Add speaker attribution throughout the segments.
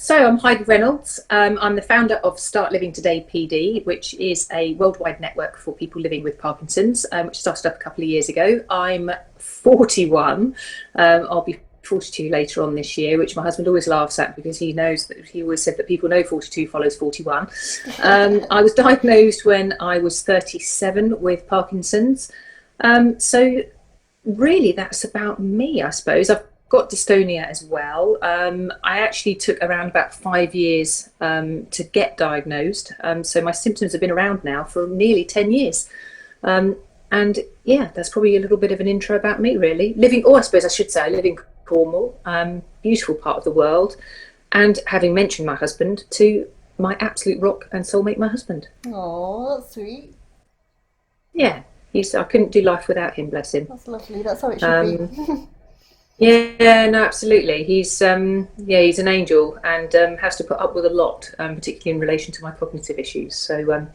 Speaker 1: So I'm Heidi Reynolds. I'm the founder of Start Living Today PD, which is a worldwide network for people living with Parkinson's, which started up a couple of years ago. I'm 41. I'll be 42 later on this year, which my husband always laughs at because he knows that he always said that people know 42 follows 41. I was diagnosed when I was 37 with Parkinson's. So really that's about me, I suppose. I've got dystonia as well. I actually took around about 5 years to get diagnosed. So my symptoms have been around now for nearly 10 years. And yeah, that's probably a little bit of an intro about me, really. I suppose I should say I live in Cornwall, beautiful part of the world. And having mentioned my husband, to my absolute rock and soulmate, my husband.
Speaker 2: Oh, that's sweet.
Speaker 1: Yeah, I couldn't do life without him, bless him.
Speaker 2: That's lovely. That's how it should be.
Speaker 1: Yeah, no, absolutely. He's he's an angel and has to put up with a lot, particularly in relation to my cognitive issues. So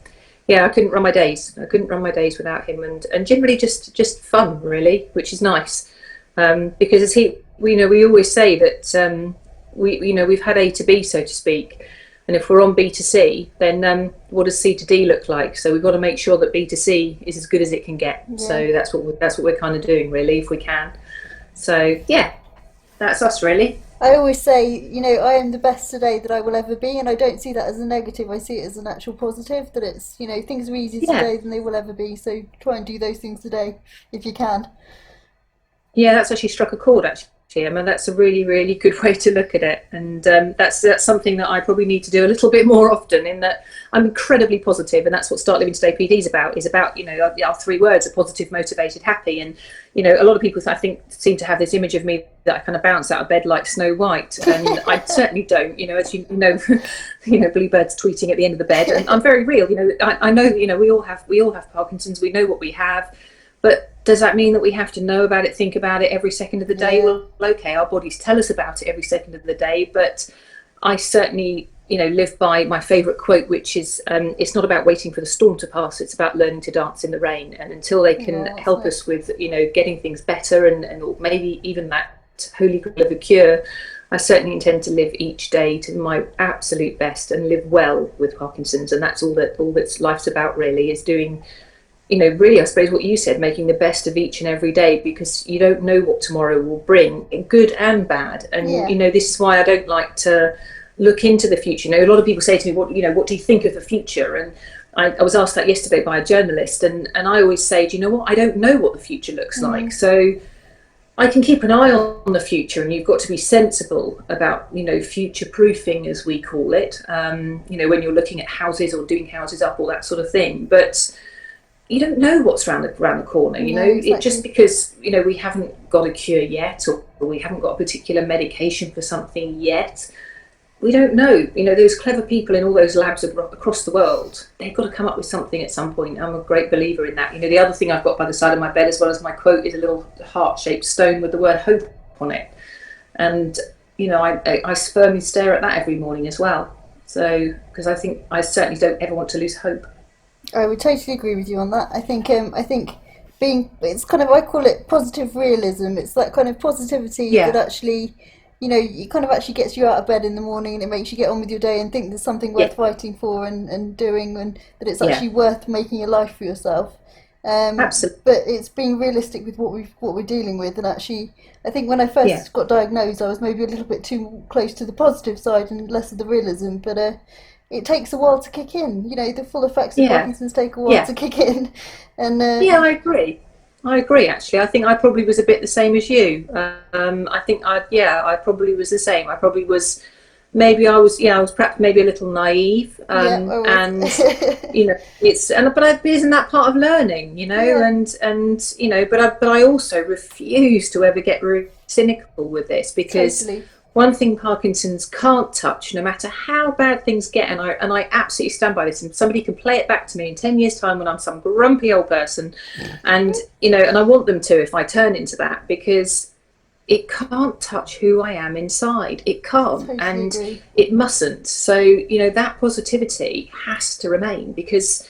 Speaker 1: yeah, I couldn't run my days. I couldn't run my days without him, and generally just fun, really, which is nice. Because we always say that we've had A to B, so to speak, and if we're on B to C, then what does C to D look like? So we've got to make sure that B to C is as good as it can get.
Speaker 2: Yeah.
Speaker 1: So that's what we're kind of doing, really, if we can. So yeah, that's us, really.
Speaker 2: I always say, I am the best today that I will ever be, and I don't see that as a negative. I see it as an actual positive, that it's, things are easier
Speaker 1: Yeah.
Speaker 2: today than they will ever be. So try and do those things today if you can.
Speaker 1: Yeah, that's actually struck a chord, actually. I mean, that's a really, really good way to look at it. And that's something that I probably need to do a little bit more often, in that I'm incredibly positive, and that's what Start Living Today PD is about, our three words are positive, motivated, happy. And, a lot of people, I think, seem to have this image of me that I kind of bounce out of bed like Snow White. And I certainly don't, as bluebirds tweeting at the end of the bed. And I'm very real, I know, we all have Parkinson's, we know what we have. But does that mean that we have to know about it, think about it every second of the day?
Speaker 2: Yeah.
Speaker 1: Well, okay, our bodies tell us about it every second of the day, but I certainly, live by my favourite quote, which is, it's not about waiting for the storm to pass, it's about learning to dance in the rain. And until they can help us with, getting things better and or maybe even that holy grail of a cure, I certainly intend to live each day to my absolute best and live well with Parkinson's. And that's all that's life's about, really, is doing, really, I suppose what you said, making the best of each and every day, because you don't know what tomorrow will bring, good and bad. And,
Speaker 2: Yeah.
Speaker 1: this is why I don't like to look into the future. A lot of people say to me, what do you think of the future? And I was asked that yesterday by a journalist, and I always say, do you know what? I don't know what the future looks like. So I can keep an eye on the future, and you've got to be sensible about, future proofing, as we call it, when you're looking at houses or doing houses up, all that sort of thing. But you don't know what's around the corner,
Speaker 2: Exactly.
Speaker 1: It just because, we haven't got a cure yet, or we haven't got a particular medication for something yet. We don't know, those clever people in all those labs across the world, they've got to come up with something at some point. I'm a great believer in that. The other thing I've got by the side of my bed, as well as my quote, is a little heart-shaped stone with the word hope on it. And, I firmly stare at that every morning as well. So, because I certainly don't ever want to lose hope.
Speaker 2: I would totally agree with you on that. I think it's kind of, I call it positive realism. It's that kind of positivity
Speaker 1: Yeah.
Speaker 2: that actually, it kind of actually gets you out of bed in the morning, and it makes you get on with your day and think there's something worth
Speaker 1: Yeah.
Speaker 2: fighting for and doing, and that it's
Speaker 1: Yeah.
Speaker 2: actually worth making a life for yourself.
Speaker 1: Absolutely.
Speaker 2: But it's being realistic with what we're dealing with, and actually, I think when I first
Speaker 1: Yeah.
Speaker 2: got diagnosed, I was maybe a little bit too close to the positive side and less of the realism. But it takes a while to kick in. The full effects of
Speaker 1: Yeah.
Speaker 2: Parkinson's take a while
Speaker 1: Yeah.
Speaker 2: to kick in, and
Speaker 1: Yeah, I agree, actually. I think I probably was a bit the same as you. I probably was the same. I probably was, I was perhaps maybe a little naive.
Speaker 2: yeah, I
Speaker 1: And,
Speaker 2: was.
Speaker 1: but isn't that part of learning,
Speaker 2: Yeah,
Speaker 1: but I also refuse to ever get really cynical with this, because
Speaker 2: totally.
Speaker 1: one thing Parkinson's can't touch, no matter how bad things get, and I absolutely stand by this, and somebody can play it back to me in 10 years' time when I'm some grumpy old person, and, and I want them to, if I turn into that, because it can't touch who I am inside. It can't,
Speaker 2: Totally
Speaker 1: and
Speaker 2: agree.
Speaker 1: it mustn't. So, that positivity has to remain, because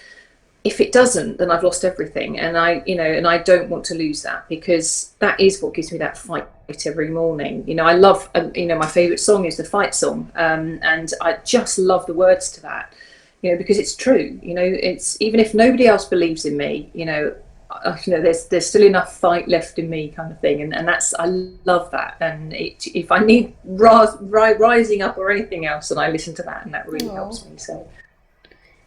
Speaker 1: if it doesn't, then I've lost everything, and I don't want to lose that, because that is what gives me that fight every morning. I love, my favourite song is the Fight Song, and I just love the words to that, because it's true. It's, even if nobody else believes in me, there's still enough fight left in me, kind of thing, and that's, I love that. And if I need rising up or anything else, then I listen to that, and that really helps me. So.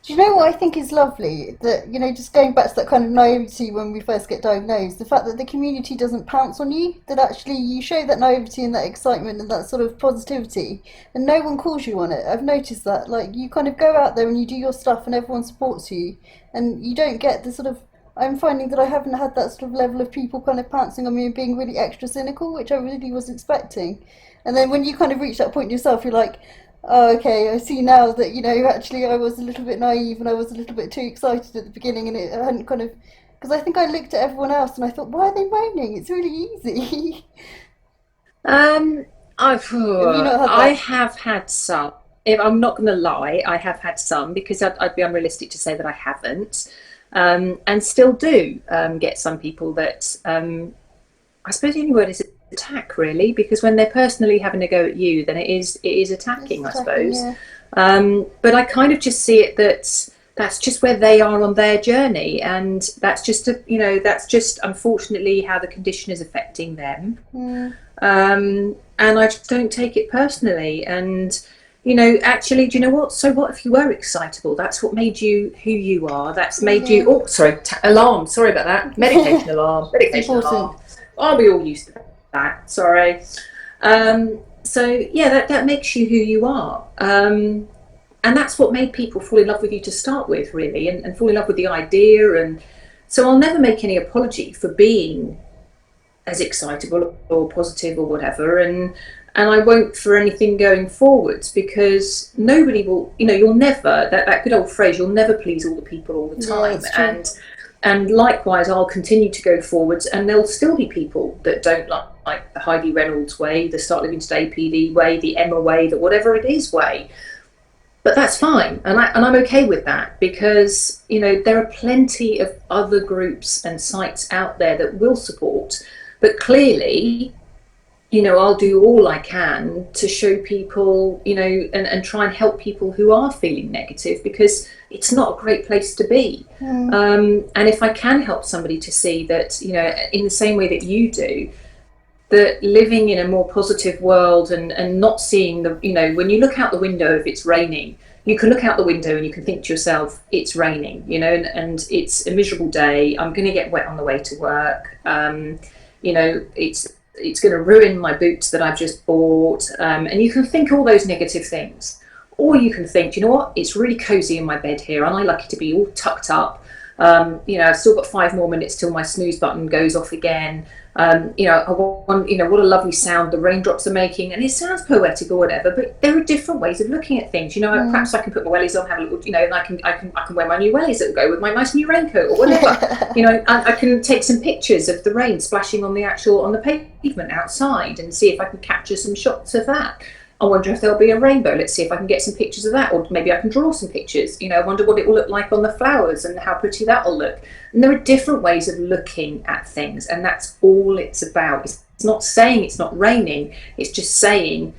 Speaker 2: Do you know what I think is lovely? That, just going back to that kind of naivety when we first get diagnosed, the fact that the community doesn't pounce on you, that actually you show that naivety and that excitement and that sort of positivity, and no one calls you on it. I've noticed that. Like, you kind of go out there and you do your stuff and everyone supports you, and you don't get the sort of, I'm finding that I haven't had that sort of level of people kind of pouncing on me and being really extra cynical, which I really was expecting. And then when you kind of reach that point yourself, you're like, oh, okay, I see now that, actually I was a little bit naive and I was a little bit too excited at the beginning, and it hadn't kind of, because I think I looked at everyone else and I thought, why are they moaning? It's really easy.
Speaker 1: I've,
Speaker 2: Have you not had
Speaker 1: I
Speaker 2: that?
Speaker 1: have had some. If I'm not going to lie, I have had some, because I'd be unrealistic to say that I haven't, and still do get some people that, I suppose the only word is attack, really, because when they're personally having a go at you, then it is
Speaker 2: It's
Speaker 1: attacking, I
Speaker 2: attacking,
Speaker 1: suppose.
Speaker 2: yeah.
Speaker 1: But I kind of just see it that that's just where they are on their journey, and that's just unfortunately how the condition is affecting them.
Speaker 2: Mm,
Speaker 1: And I just don't take it personally. And actually, do you know what? So what if you were excitable? That's what made you who you are. That's made you.
Speaker 2: yeah.
Speaker 1: Oh, sorry, alarm. Sorry about that. Medication alarm.
Speaker 2: It's
Speaker 1: Medication
Speaker 2: important.
Speaker 1: alarm. Are we all used to that? Sorry. So yeah, that makes you who you are. And that's what made people fall in love with you to start with, really, and fall in love with the idea. And so I'll never make any apology for being as excitable or positive or whatever, and I won't for anything going forwards, because nobody will, you'll never, that good old phrase, you'll never please all the people all the
Speaker 2: Yeah,
Speaker 1: time.
Speaker 2: it's true.
Speaker 1: And likewise, I'll continue to go forwards, and there'll still be people that don't like the Heidi Reynolds way, the Start Living Today PD way, the Emma way, the whatever it is way. But that's fine, and I'm okay with that, because there are plenty of other groups and sites out there that will support. But clearly, I'll do all I can to show people, and try and help people who are feeling negative, because it's not a great place to be.
Speaker 2: Mm,
Speaker 1: And if I can help somebody to see that, in the same way that you do, that living in a more positive world, and not seeing when you look out the window, if it's raining, you can look out the window and you can think to yourself, it's raining, and it's a miserable day. I'm going to get wet on the way to work. It's going to ruin my boots that I've just bought. And you can think all those negative things. Or you can think, you know what, it's really cozy in my bed here, and I like it to be all tucked up. I've still got 5 more minutes till my snooze button goes off again. I want, what a lovely sound the raindrops are making, and it sounds poetic or whatever. But there are different ways of looking at things.
Speaker 2: mm.
Speaker 1: Perhaps I can put my wellies on, have a little, and I can wear my new wellies that will go with my nice new raincoat or whatever. I can take some pictures of the rain splashing on the pavement outside, and see if I can capture some shots of that. I wonder if there'll be a rainbow. Let's see if I can get some pictures of that, or maybe I can draw some pictures. I wonder what it will look like on the flowers and how pretty that will look. And there are different ways of looking at things, and that's all it's about. It's not saying it's not raining. It's just saying,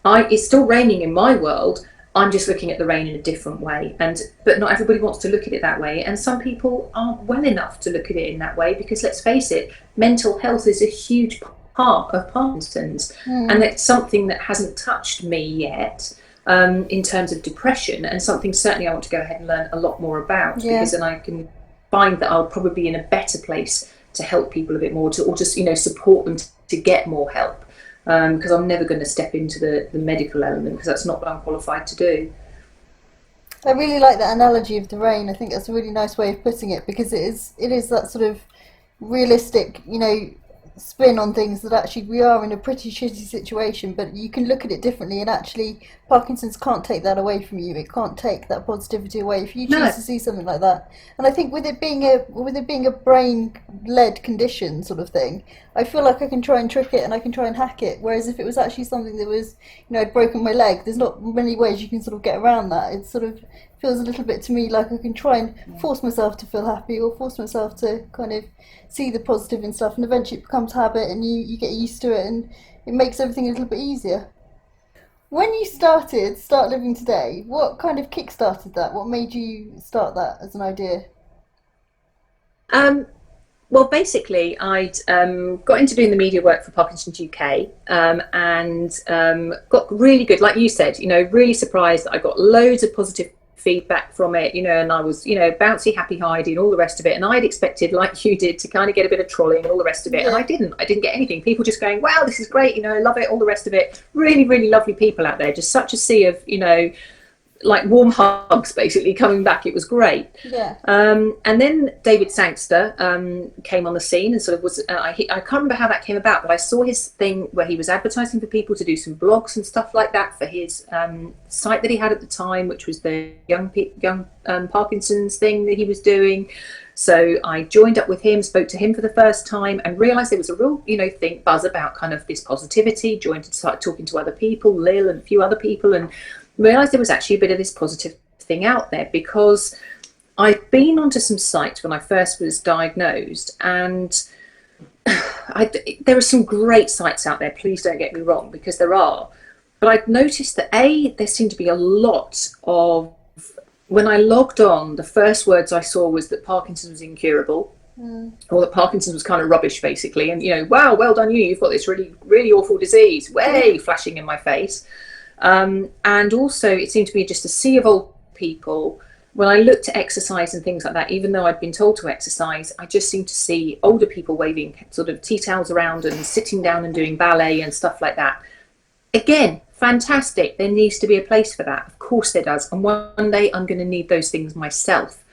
Speaker 1: it's still raining in my world. I'm just looking at the rain in a different way. But not everybody wants to look at it that way, and some people aren't well enough to look at it in that way, because let's face it, mental health is a huge part of Parkinson's, and it's something that hasn't touched me yet, in terms of depression, and something certainly I want to go ahead and learn a lot more about,
Speaker 2: Yeah.
Speaker 1: because then I can find that I'll probably be in a better place to help people a bit more, or just support them to get more help, because I'm never going to step into the medical element, because that's not what I'm qualified to do.
Speaker 2: I really like that analogy of the rain. I think that's a really nice way of putting it, because it is that sort of realistic, spin on things, that actually we are in a pretty shitty situation, but you can look at it differently, and actually Parkinson's can't take that away from you. It can't take that positivity away if you choose
Speaker 1: No.
Speaker 2: to see something like that. And I think with it being a brain led condition sort of thing, I feel like I can try and trick it and I can try and hack it. Whereas if it was actually something that was, I'd broken my leg, there's not many ways you can sort of get around that. It's sort of feels a little bit to me like I can try and force myself to feel happy or force myself to kind of see the positive and stuff, and eventually it becomes habit and you get used to it, and it makes everything a little bit easier. When you start living today, what kind of kick-started that? What made you start that as an idea?
Speaker 1: Um, well, basically, I'd got into doing the media work for Parkinson's UK, and got really good, like you said, really surprised that I got loads of positive feedback from it, and I was, bouncy, happy Heidi and all the rest of it. And I'd expected, like you did, to kind of get a bit of trolling and all the rest of it. And
Speaker 2: Yeah.
Speaker 1: I didn't get anything. People just going, wow, this is great, I love it, all the rest of it. Really, really lovely people out there. Just such a sea of, like warm hugs basically coming back. It was great.
Speaker 2: Yeah.
Speaker 1: And then David Sangster came on the scene and sort of was, I can't remember how that came about, but I saw his thing where he was advertising for people to do some blogs and stuff like that for his site that he had at the time, which was the young Parkinson's thing that he was doing. So I joined up with him, spoke to him for the first time, and realised there was a real, buzz about kind of this positivity. Joined and started talking to other people, Lil and a few other people, and realised there was actually a bit of this positive thing out there, because I'd been onto some sites when I first was diagnosed, and there are some great sites out there, please don't get me wrong, because there are. But I'd noticed that there seemed to be a lot of, when I logged on, the first words I saw was that Parkinson's was incurable, or that Parkinson's was kind of rubbish, basically. And, wow, well done you, you've got this really, really awful disease, way flashing in my face. And also it seemed to be just a sea of old people. When I looked at exercise and things like that, even though I'd been told to exercise, I just seemed to see older people waving sort of tea towels around and sitting down and doing ballet and stuff like that. Again, fantastic. There needs to be a place for that. Of course there does. And one day I'm going to need those things myself.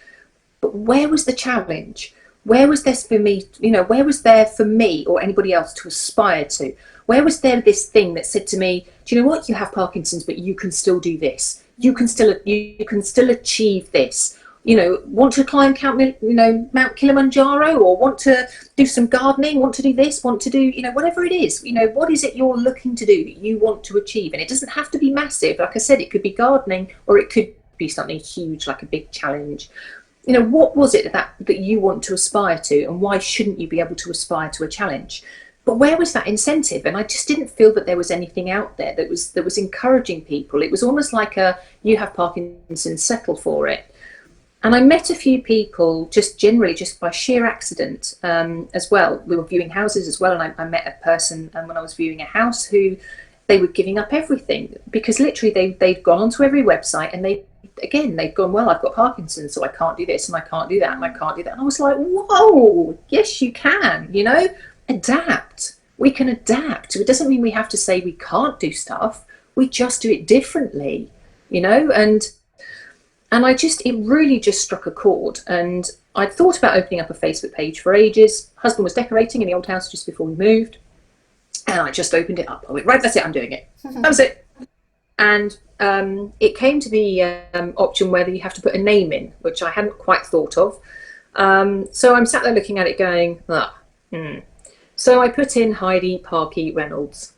Speaker 1: But where was the challenge? Where was this for me? Where was there for me or anybody else to aspire to? Where was there this thing that said to me, do you know what? You have Parkinson's, but you can still do this. You can still achieve this. Want to climb Mount Kilimanjaro, or want to do some gardening, want to do this, want to do, whatever it is. What is it you're looking to do that you want to achieve? And it doesn't have to be massive. Like I said, it could be gardening, or it could be something huge, like a big challenge. What was it that you want to aspire to, and why shouldn't you be able to aspire to a challenge? But where was that incentive? And I just didn't feel that there was anything out there that was encouraging people. It was almost like you have Parkinson's, settle for it. And I met a few people just generally just by sheer accident as well. We were viewing houses as well, and I met a person when I was viewing a house who they were giving up everything, because literally they'd gone onto every website and they'd gone, well, I've got Parkinson's, so I can't do this and I can't do that and I can't do that. And I was like, whoa, yes you can, adapt. We can adapt. It doesn't mean we have to say we can't do stuff. We just do it differently, and it really just struck a chord. And I'd thought about opening up a Facebook page for ages. Husband was decorating in the old house just before we moved, and I just opened it up. I went, right, that's it, I'm doing it. That was it. And it came to the option whether you have to put a name in, which I hadn't quite thought of. So I'm sat there looking at it going, So I put in Heidi Parky Reynolds.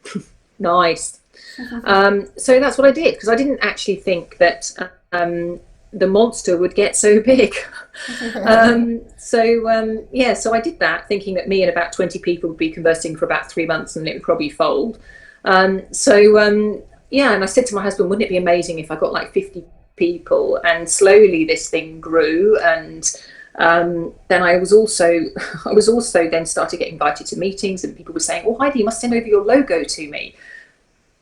Speaker 1: Nice. So that's what I did, because I didn't actually think that the monster would get so big. So I did that, thinking that me and about 20 people would be conversing for about 3 months and it would probably fold. And I said to my husband, wouldn't it be amazing if I got like 50 people? And slowly this thing grew, and then I was also then started getting invited to meetings, and people were saying, "Oh, Heidi, you must send over your logo to me."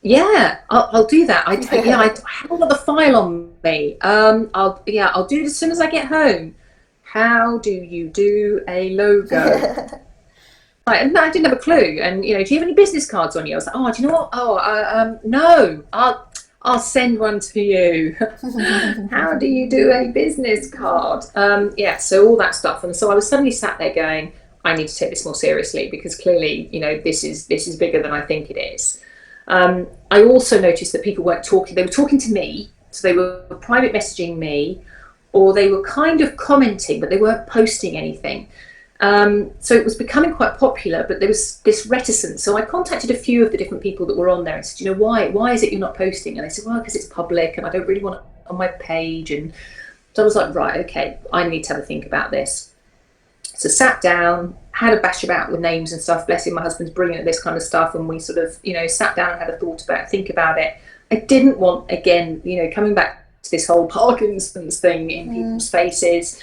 Speaker 1: Yeah, I'll do that. I haven't got the file on me. I'll do it as soon as I get home. How do you do a logo? Right, no, I didn't have a clue. And do you have any business cards on you? I was like, oh, do you know what? Oh, no, I'll send one to you. How do you do a business card? So all that stuff. And so I was suddenly sat there going, I need to take this more seriously, because clearly, this is bigger than I think it is. I also noticed that people weren't talking. They were talking to me, so they were private messaging me, or they were kind of commenting, but they weren't posting anything. So it was becoming quite popular, but there was this reticence. So I contacted a few of the different people that were on there and said, you know, why is it you're not posting? And they said, well, because it's public and I don't really want it on my page. And so I was like, right, okay, I need to have a think about this. So sat down, had a bash about with names and stuff. Bless him, my husband's brilliant at this kind of stuff. And we sort of, you know, sat down and had a think about it. I didn't want, again, you know, coming back to this whole Parkinson's thing in people's faces.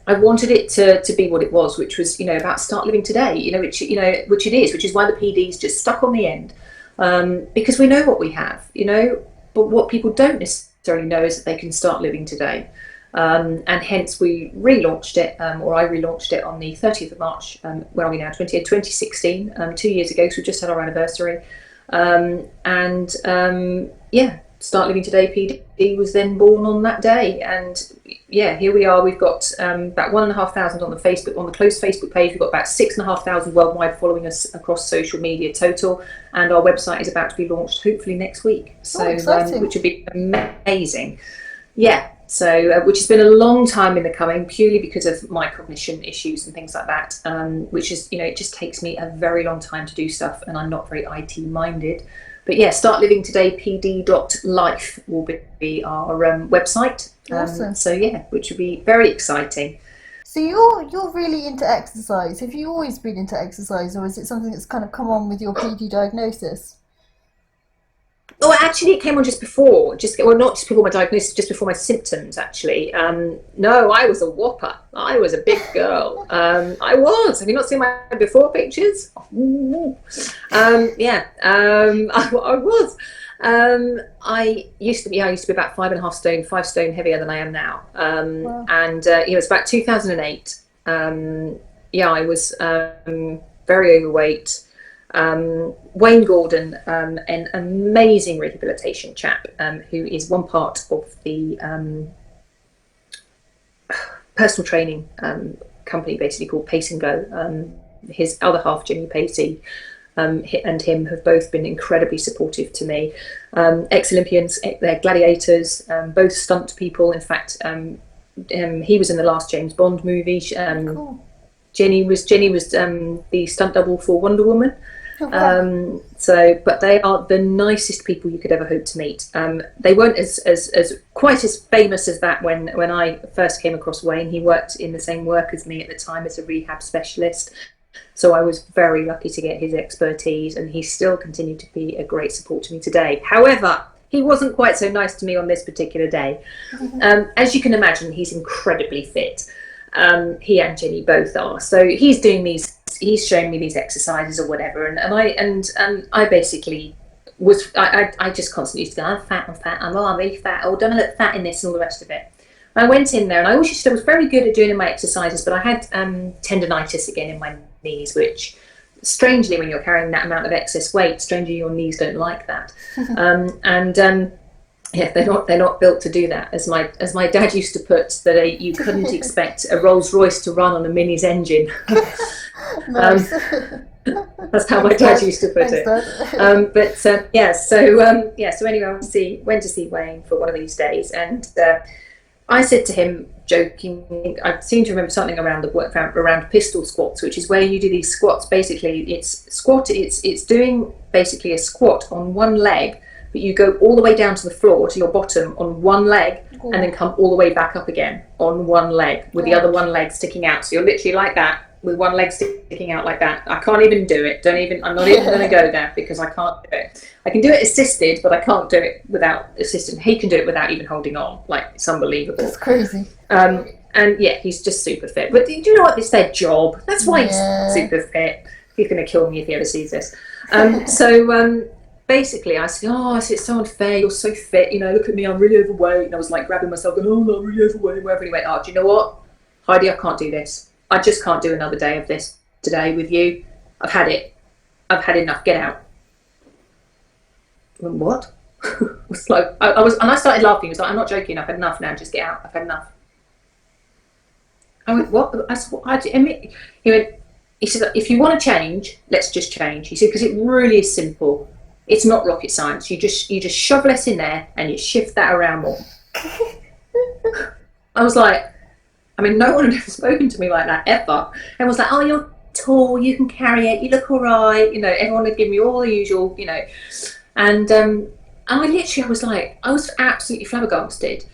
Speaker 1: I wanted it to be what it was, which was, you know, about start living today, you know, which it is, which is why the PD's just stuck on the end, because we know what we have, you know, but what people don't necessarily know is that they can start living today. And hence we relaunched it, or I relaunched it on the 30th of March, where are we now, 2016, 2 years ago, so we just had our anniversary. Yeah, Start Living Today PD was then born on that day, and yeah, here we are. We've got about 1,500 on the Facebook, on the closed Facebook page. We've got about 6,500 worldwide following us across social media total, and our website is about to be launched hopefully next week. So, which would be amazing. Yeah. So, which has been a long time in the coming, purely because of my cognition issues and things like that, which is, you know, it just takes me a very long time to do stuff, and I'm not very IT minded. But yeah, Start Living Today PD.life will be our website.
Speaker 2: Awesome.
Speaker 1: So yeah, which would be very exciting.
Speaker 2: So you're really into exercise. Have you always been into exercise, or is it something that's kind of come on with your PD diagnosis?
Speaker 1: Oh, actually, it came on just before, not just before my diagnosis, just before my symptoms, actually. No, I was a whopper. I was a big girl. I was. Have you not seen my before pictures? Yeah, I was. I used to be about 5 stone heavier than I am now.
Speaker 2: Wow.
Speaker 1: And it was about 2008. Yeah, I was very overweight. Wayne Gordon, an amazing rehabilitation chap, who is one part of the personal training company, basically called Pace and Go. His other half, Jimmy Pacey, and him have both been incredibly supportive to me. Ex-Olympians, they're gladiators, both stunt people. In fact, he was in the last James Bond movie.
Speaker 2: Cool.
Speaker 1: Jenny was the stunt double for Wonder Woman.
Speaker 2: Oh, wow.
Speaker 1: But they are the nicest people you could ever hope to meet. They weren't as quite as famous as that when I first came across Wayne. He worked in the same work as me at the time as a rehab specialist. So I was very lucky to get his expertise, and he still continued to be a great support to me today. However, he wasn't quite so nice to me on this particular day. As you can imagine, he's incredibly fit. He and Jenny both are. So he's showing me these exercises or whatever, and I basically was I just constantly used to go, I'm fat, I'm really fat, oh, don't I look fat in this, and all the rest of it. I went in there, and I was very good at doing my exercises, but I had tendonitis again in my knees, which strangely, when you're carrying that amount of excess weight, strangely your knees don't like that. Yeah, they're not built to do that. As my dad used to put, that you couldn't expect a Rolls Royce to run on a Mini's engine.
Speaker 2: Nice.
Speaker 1: That's how my dad used to put it. So anyway, I went to see Wayne for one of these days, and I said to him, joking, I seem to remember something around pistol squats, which is where you do these squats. Basically, it's doing basically a squat on one leg, but you go all the way down to the floor, to your bottom, on one leg, and then come all the way back up again on one leg, with the other one leg sticking out. So you're literally like that, with one leg sticking out like that. I can't even do it. I'm not even going to go there, because I can't do it. I can do it assisted, but I can't do it without assistance. He can do it without even holding on. Like, it's unbelievable.
Speaker 2: That's crazy.
Speaker 1: And yeah, he's just super fit. But do you know what? It's their job. That's why he's super fit. He's going to kill me if he ever sees this. Basically, I said, it's so unfair, you're so fit, look at me, I'm really overweight. And I was like grabbing myself, going, I'm not really overweight, wherever. And he went, do you know what, Heidi, I can't do this. I just can't do another day of this today with you. I've had it. I've had enough. Get out. I went, what? It's like, and I started laughing. He was like, I'm not joking, I've had enough now, just get out. I've had enough. I went, what? I said, what? He said, if you want to change, let's just change. He said, because it really is simple. It's not rocket science. You just shove less in there and you shift that around more. I was like, I mean, no one had ever spoken to me like that, ever. Everyone's like, oh, you're tall, you can carry it, you look all right. You know, everyone would give me all the usual, you know. And I was like, I was absolutely flabbergasted.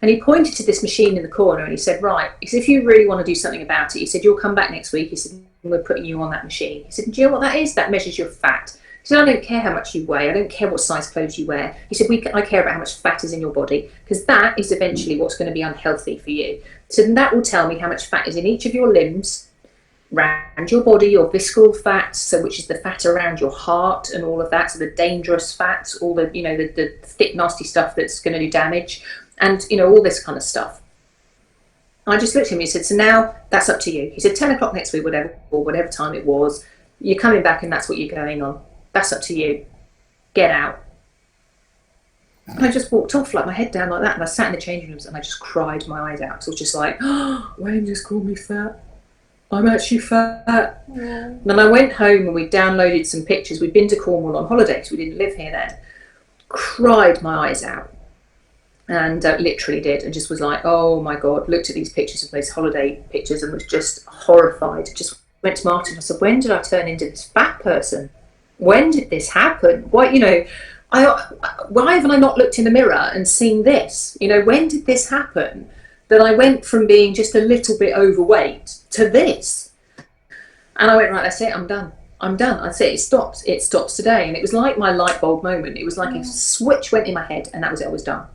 Speaker 1: And he pointed to this machine in the corner and he said, right, he said, if you really want to do something about it, he said, you'll come back next week. He said, we're putting you on that machine. He said, do you know what that is? That measures your fat. He said, I don't care how much you weigh. I don't care what size clothes you wear. He said, I care about how much fat is in your body, because that is eventually what's going to be unhealthy for you. So that will tell me how much fat is in each of your limbs, around your body, your visceral fat, so which is the fat around your heart and all of that, so the dangerous fats, all the, you know, the thick, nasty stuff that's going to do damage, and, you know, all this kind of stuff. I just looked at him and he said, so now that's up to you. He said, 10 o'clock next week, whatever, or whatever time it was, you're coming back and that's what you're going on. That's up to you. Get out. And I just walked off, like my head down like that, and I sat in the changing rooms and I just cried my eyes out. So I was just like, oh, Wayne just called me fat. I'm actually fat. Yeah. And then I went home and we downloaded some pictures. We'd been to Cornwall on holiday because we didn't live here then. Cried my eyes out. And literally did, and just was like, oh my God, looked at these pictures of those holiday pictures and was just horrified. Just went to Martin. I said, when did I turn into this fat person? When did this happen? Why, you know, why haven't I not looked in the mirror and seen this? You know, when did this happen? That I went from being just a little bit overweight to this. And I went, right, that's it, I'm done. I'm done. That's it, it stops. It stops today. And it was like my light bulb moment. It was like a switch went in my head and that was it, I was done.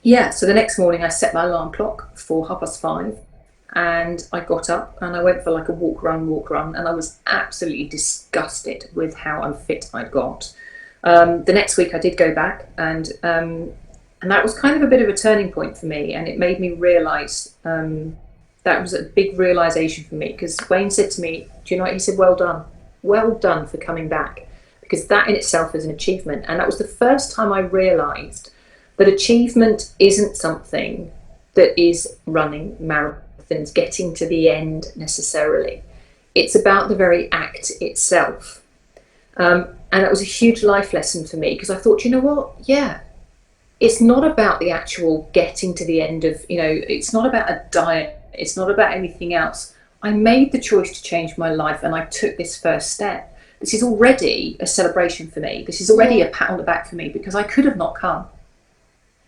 Speaker 1: Yeah, so the next morning I set my alarm clock for 5:30 and I got up and I went for like a walk run, and I was absolutely disgusted with how unfit I'd got. The next week I did go back, and that was kind of a bit of a turning point for me, and it made me realise, that was a big realisation for me, because Wayne said to me, do you know what, he said, well done for coming back, because that in itself is an achievement. And that was the first time I realised that achievement isn't something that is running marathons, getting to the end necessarily. It's about the very act itself. And that was a huge life lesson for me, because I thought, you know what, yeah, it's not about the actual getting to the end of, you know, it's not about a diet, it's not about anything else. I made the choice to change my life and I took this first step. This is already a celebration for me. This is already a pat on the back for me, because I could have not come.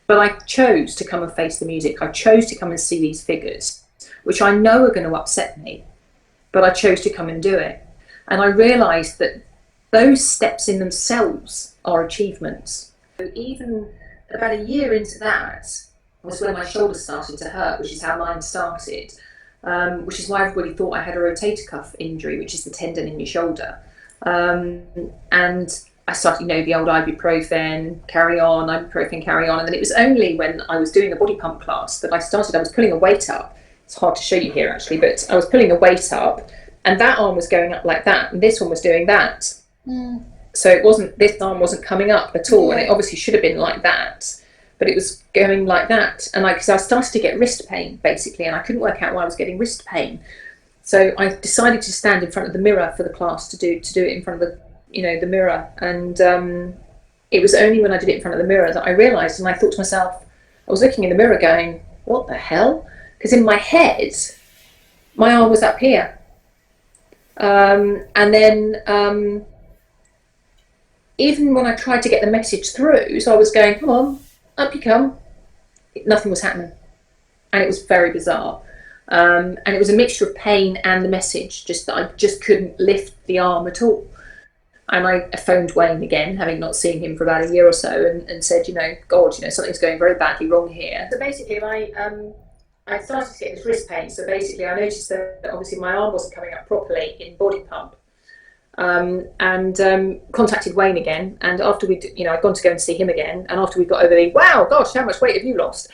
Speaker 1: But I chose to come and face the music. I chose to come and see these figures, which I know are going to upset me, but I chose to come and do it. And I realised that those steps in themselves are achievements. So even about a year into that was when my shoulder started to hurt, which is how mine started, which is why everybody thought I had a rotator cuff injury, which is the tendon in your shoulder. And I started, you know, the old ibuprofen, carry on. And then it was only when I was doing a body pump class that I was pulling a weight up. It's hard to show you here actually, but I was pulling a weight up and that arm was going up like that and this one was doing that. So this arm wasn't coming up at all, and it obviously should have been like that, but it was going like that. And because I started to get wrist pain basically, and I couldn't work out why I was getting wrist pain. So I decided to stand in front of the mirror for the class to do it in front of the mirror. And it was only when I did it in front of the mirror that I realised, and I thought to myself, I was looking in the mirror going, what the hell? Because in my head, my arm was up here. And then even when I tried to get the message through, so I was going, come on, up you come, nothing was happening. And it was very bizarre. And it was a mixture of pain and the message, just that I just couldn't lift the arm at all. And I phoned Wayne again, having not seen him for about a year or so, and said, God, something's going very badly wrong here. So basically I started to get this wrist pain. So basically I noticed that obviously my arm wasn't coming up properly in body pump. And contacted Wayne again, and after I'd gone to go and see him again, and after we got over the wow, gosh, how much weight have you lost?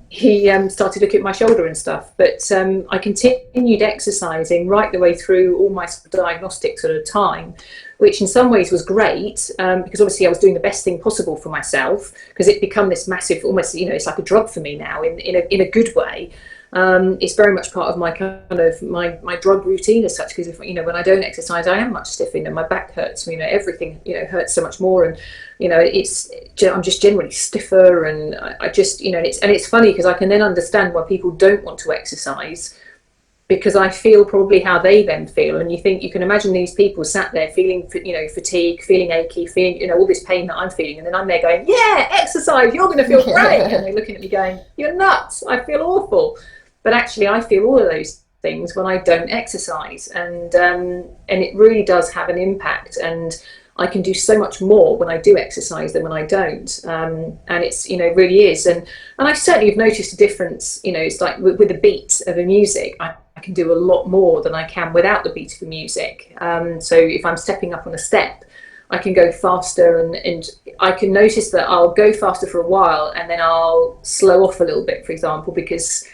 Speaker 1: He started looking at my shoulder and stuff. But I continued exercising right the way through all my diagnostics at a time, which in some ways was great, because obviously I was doing the best thing possible for myself, because it become this massive, almost, it's like a drug for me now in a good way. It's very much part of my kind of my drug routine as such, because if when I don't exercise, I am much stiffer. My back hurts. Everything hurts so much more, and I'm just generally stiffer, and I just it's funny because I can then understand why people don't want to exercise, because I feel probably how they then feel. And you can imagine these people sat there feeling fatigue, feeling achy, feeling all this pain that I'm feeling, and then I'm there going, yeah, exercise, you're going to feel great, and they're looking at me going, you're nuts, I feel awful. But actually I feel all of those things when I don't exercise, and it really does have an impact, and I can do so much more when I do exercise than when I don't, and it's really is, and I certainly have noticed a difference. It's like with the beat of the music, I can do a lot more than I can without the beat of the music. So if I'm stepping up on a step, I can go faster, and I can notice that I'll go faster for a while and then I'll slow off a little bit, for example, because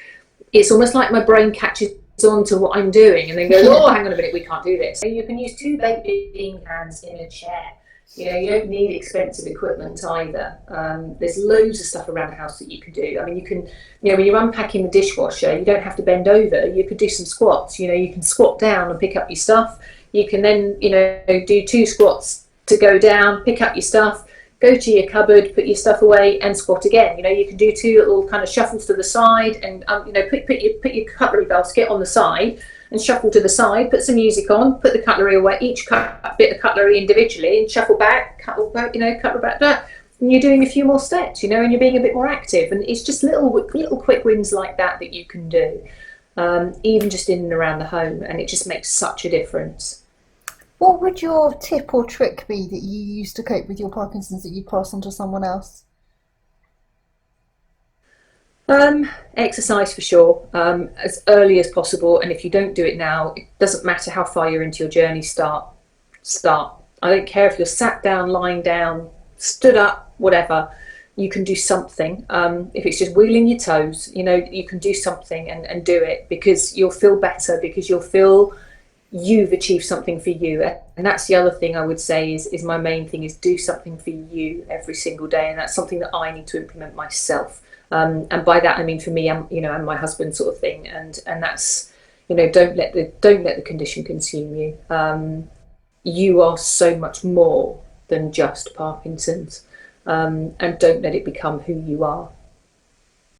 Speaker 1: it's almost like my brain catches on to what I'm doing and then goes, oh, hang on a minute, we can't do this. So you can use two baked bean cans in a chair. You don't need expensive equipment either. There's loads of stuff around the house that you can do. I mean, you can, when you're unpacking the dishwasher, you don't have to bend over. You could do some squats. You can squat down and pick up your stuff. You can then, do 2 squats to go down, pick up your stuff, go to your cupboard, put your stuff away, and squat again. You can do 2 little kind of shuffles to the side, and put your cutlery basket on the side and shuffle to the side. Put some music on, put the cutlery away, each bit of cutlery individually, and shuffle back, cutlery back. And you're doing a few more steps, and you're being a bit more active. And it's just little quick wins like that you can do, even just in and around the home, and it just makes such a difference.
Speaker 2: What would your tip or trick be that you use to cope with your Parkinson's that you pass on to someone else?
Speaker 1: Exercise for sure, as early as possible. And if you don't do it now, it doesn't matter how far you're into your journey, start. I don't care if you're sat down, lying down, stood up, whatever. You can do something. If it's just wheeling your toes, you can do something and do it, because you'll feel better, because you'll feel you've achieved something for you. And that's the other thing I would say is my main thing is do something for you every single day, and that's something that I need to implement myself. And by that I mean for me and my husband, sort of thing. And that's don't let the condition consume you. You are so much more than just Parkinson's, and don't let it become who you are.